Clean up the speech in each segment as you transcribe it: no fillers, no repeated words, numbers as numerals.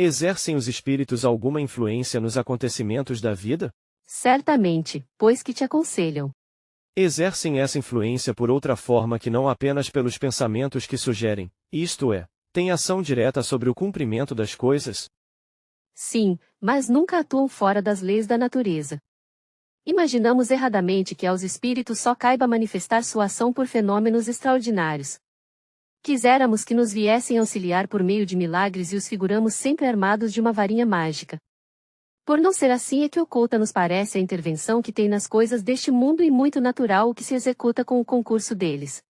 Exercem os espíritos alguma influência nos acontecimentos da vida? Certamente, pois que te aconselham. Exercem essa influência por outra forma que não apenas pelos pensamentos que sugerem, isto é, têm ação direta sobre o cumprimento das coisas? Sim, mas nunca atuam fora das leis da natureza. Imaginamos erradamente que aos espíritos só caiba manifestar sua ação por fenômenos extraordinários. Quiséramos que nos viessem auxiliar por meio de milagres e os figuramos sempre armados de uma varinha mágica. Por não ser assim é que oculta nos parece a intervenção que tem nas coisas deste mundo e muito natural o que se executa com o concurso deles.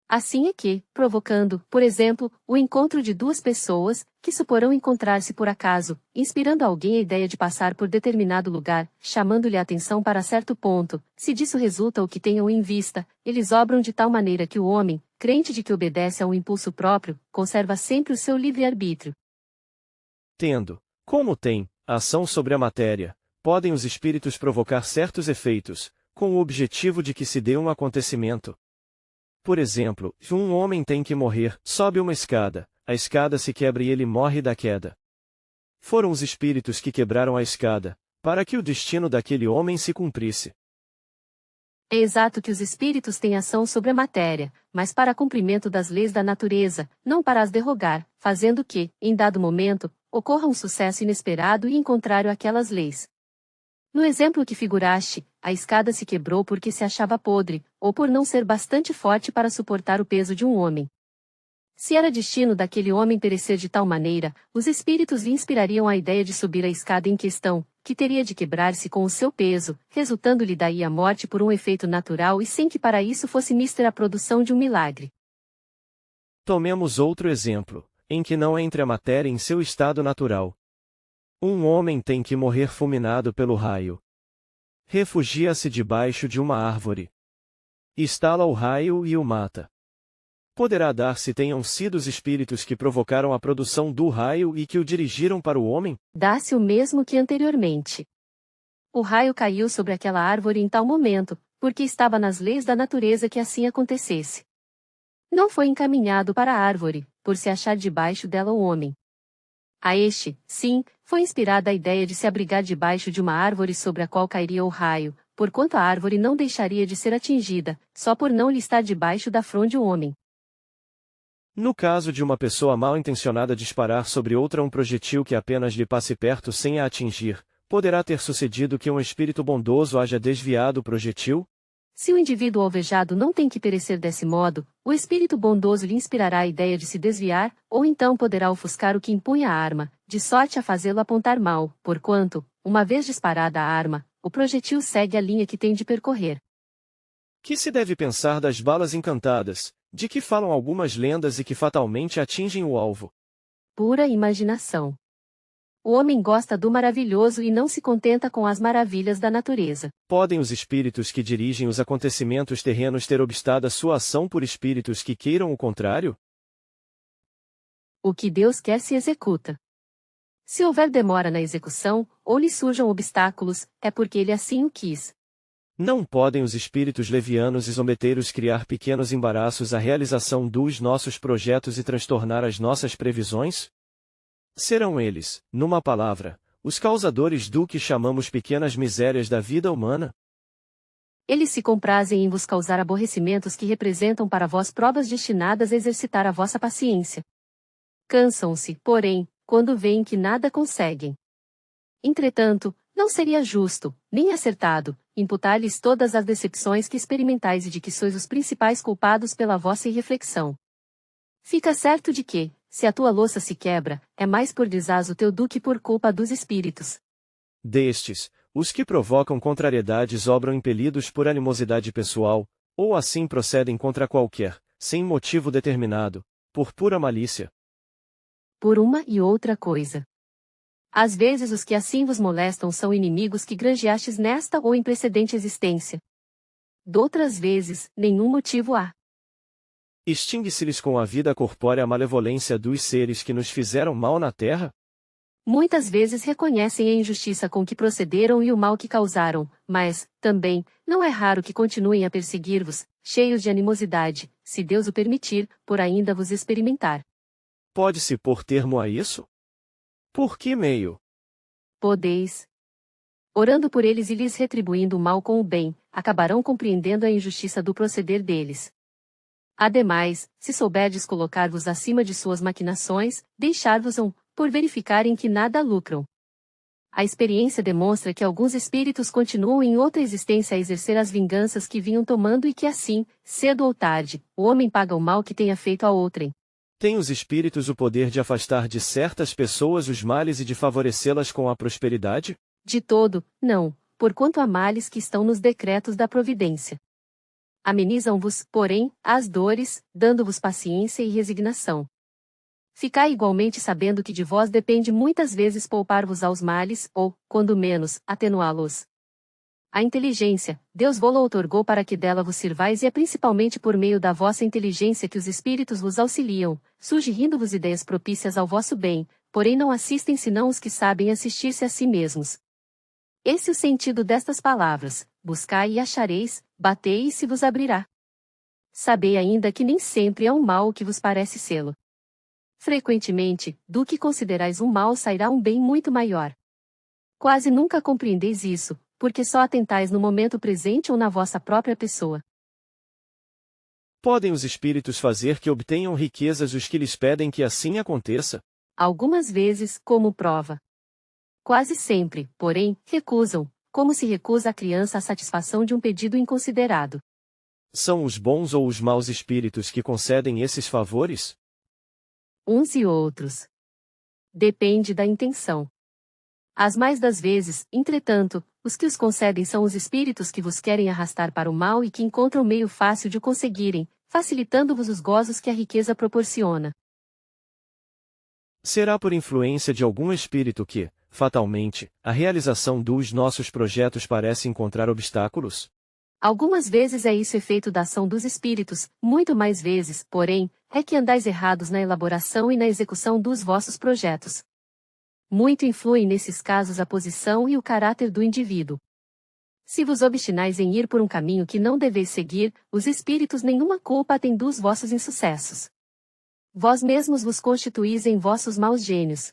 Assim é que, provocando, por exemplo, o encontro de duas pessoas, que suporão encontrar-se por acaso, inspirando a alguém a ideia de passar por determinado lugar, chamando-lhe a atenção para certo ponto, se disso resulta o que tenham em vista, eles obram de tal maneira que o homem, crente de que obedece a um impulso próprio, conserva sempre o seu livre-arbítrio. Tendo, como tem, ação sobre a matéria, podem os espíritos provocar certos efeitos, com o objetivo de que se dê um acontecimento. Por exemplo, um homem tem que morrer, sobe uma escada, a escada se quebra e ele morre da queda. Foram os espíritos que quebraram a escada, para que o destino daquele homem se cumprisse. É exato que os espíritos têm ação sobre a matéria, mas para cumprimento das leis da natureza, não para as derrogar, fazendo que, em dado momento, ocorra um sucesso inesperado e em contrário àquelas leis. No exemplo que figuraste, a escada se quebrou porque se achava podre, ou por não ser bastante forte para suportar o peso de um homem. Se era destino daquele homem perecer de tal maneira, os espíritos lhe inspirariam a ideia de subir a escada em questão, que teria de quebrar-se com o seu peso, resultando-lhe daí a morte por um efeito natural e sem que para isso fosse mister a produção de um milagre. Tomemos outro exemplo, em que não entre a matéria em seu estado natural. Um homem tem que morrer fulminado pelo raio. Refugia-se debaixo de uma árvore. Estala o raio e o mata. Poderá dar se tenham sido os espíritos que provocaram a produção do raio e que o dirigiram para o homem? Dá-se o mesmo que anteriormente. O raio caiu sobre aquela árvore em tal momento, porque estava nas leis da natureza que assim acontecesse. Não foi encaminhado para a árvore, por se achar debaixo dela o homem. A este, sim, foi inspirada a ideia de se abrigar debaixo de uma árvore sobre a qual cairia o raio, porquanto a árvore não deixaria de ser atingida, só por não lhe estar debaixo da fronde o homem. No caso de uma pessoa mal intencionada disparar sobre outra um projetil que apenas lhe passe perto sem a atingir, poderá ter sucedido que um espírito bondoso haja desviado o projetil? Se o indivíduo alvejado não tem que perecer desse modo, o espírito bondoso lhe inspirará a ideia de se desviar, ou então poderá ofuscar o que empunha a arma, de sorte a fazê-lo apontar mal, porquanto, uma vez disparada a arma, o projetil segue a linha que tem de percorrer. Que se deve pensar das balas encantadas, de que falam algumas lendas e que fatalmente atingem o alvo? Pura imaginação. O homem gosta do maravilhoso e não se contenta com as maravilhas da natureza. Podem os espíritos que dirigem os acontecimentos terrenos ter obstado a sua ação por espíritos que queiram o contrário? O que Deus quer se executa. Se houver demora na execução, ou lhe surjam obstáculos, é porque ele assim o quis. Não podem os espíritos levianos e zombeteiros criar pequenos embaraços à realização dos nossos projetos e transtornar as nossas previsões? Serão eles, numa palavra, os causadores do que chamamos pequenas misérias da vida humana? Eles se comprazem em vos causar aborrecimentos que representam para vós provas destinadas a exercitar a vossa paciência. Cansam-se, porém, quando veem que nada conseguem. Entretanto, não seria justo, nem acertado, imputar-lhes todas as decepções que experimentais e de que sois os principais culpados pela vossa irreflexão. Fica certo de que, se a tua louça se quebra, é mais por desazo teu do que por culpa dos espíritos. Destes, os que provocam contrariedades obram impelidos por animosidade pessoal, ou assim procedem contra qualquer, sem motivo determinado, por pura malícia. Por uma e outra coisa. Às vezes os que assim vos molestam são inimigos que granjeastes nesta ou em precedente existência. Doutras vezes, nenhum motivo há. Extingue-se-lhes com a vida corpórea a malevolência dos seres que nos fizeram mal na terra? Muitas vezes reconhecem a injustiça com que procederam e o mal que causaram, mas, também, não é raro que continuem a perseguir-vos, cheios de animosidade, se Deus o permitir, por ainda vos experimentar. Pode-se pôr termo a isso? Por que meio? Podeis. Orando por eles e lhes retribuindo o mal com o bem, acabarão compreendendo a injustiça do proceder deles. Ademais, se souberdes colocar-vos acima de suas maquinações, deixar-vos-ão, por verificarem que nada lucram. A experiência demonstra que alguns espíritos continuam em outra existência a exercer as vinganças que vinham tomando e que assim, cedo ou tarde, o homem paga o mal que tenha feito a outrem. Têm os espíritos o poder de afastar de certas pessoas os males e de favorecê-las com a prosperidade? De todo, não, porquanto há males que estão nos decretos da providência. Amenizam-vos, porém, as dores, dando-vos paciência e resignação. Ficai igualmente sabendo que de vós depende muitas vezes poupar-vos aos males, ou, quando menos, atenuá-los. A inteligência, Deus vô-la outorgou para que dela vos sirvais e é principalmente por meio da vossa inteligência que os espíritos vos auxiliam, sugerindo-vos ideias propícias ao vosso bem, porém não assistem senão os que sabem assistir-se a si mesmos. Esse é o sentido destas palavras: buscai e achareis, batei e se vos abrirá. Sabei ainda que nem sempre é um mal o que vos parece sê-lo. Frequentemente, do que considerais um mal sairá um bem muito maior. Quase nunca compreendeis isso, porque só atentais no momento presente ou na vossa própria pessoa. Podem os espíritos fazer que obtenham riquezas os que lhes pedem que assim aconteça? Algumas vezes, como prova. Quase sempre, porém, recusam, como se recusa a criança a satisfação de um pedido inconsiderado. São os bons ou os maus espíritos que concedem esses favores? Uns e outros. Depende da intenção. As mais das vezes, entretanto, os que os concedem são os espíritos que vos querem arrastar para o mal e que encontram meio fácil de o conseguirem, facilitando-vos os gozos que a riqueza proporciona. Será por influência de algum espírito que, fatalmente, a realização dos nossos projetos parece encontrar obstáculos? Algumas vezes é isso efeito da ação dos espíritos, muito mais vezes, porém, é que andais errados na elaboração e na execução dos vossos projetos. Muito influem nesses casos a posição e o caráter do indivíduo. Se vos obstinais em ir por um caminho que não deveis seguir, os espíritos nenhuma culpa têm dos vossos insucessos. Vós mesmos vos constituís em vossos maus gênios.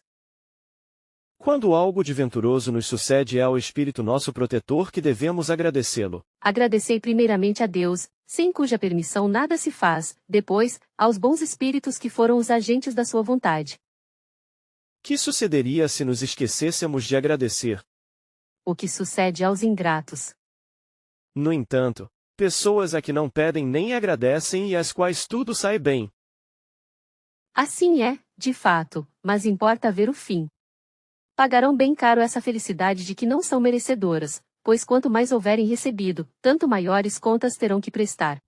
Quando algo de venturoso nos sucede é ao Espírito nosso protetor que devemos agradecê-lo. Agradecei primeiramente a Deus, sem cuja permissão nada se faz, depois, aos bons espíritos que foram os agentes da sua vontade. Que sucederia se nos esquecêssemos de agradecer? O que sucede aos ingratos. No entanto, pessoas a que não pedem nem agradecem e às quais tudo sai bem. Assim é, de fato, mas importa ver o fim. Pagarão bem caro essa felicidade de que não são merecedoras, pois quanto mais houverem recebido, tanto maiores contas terão que prestar.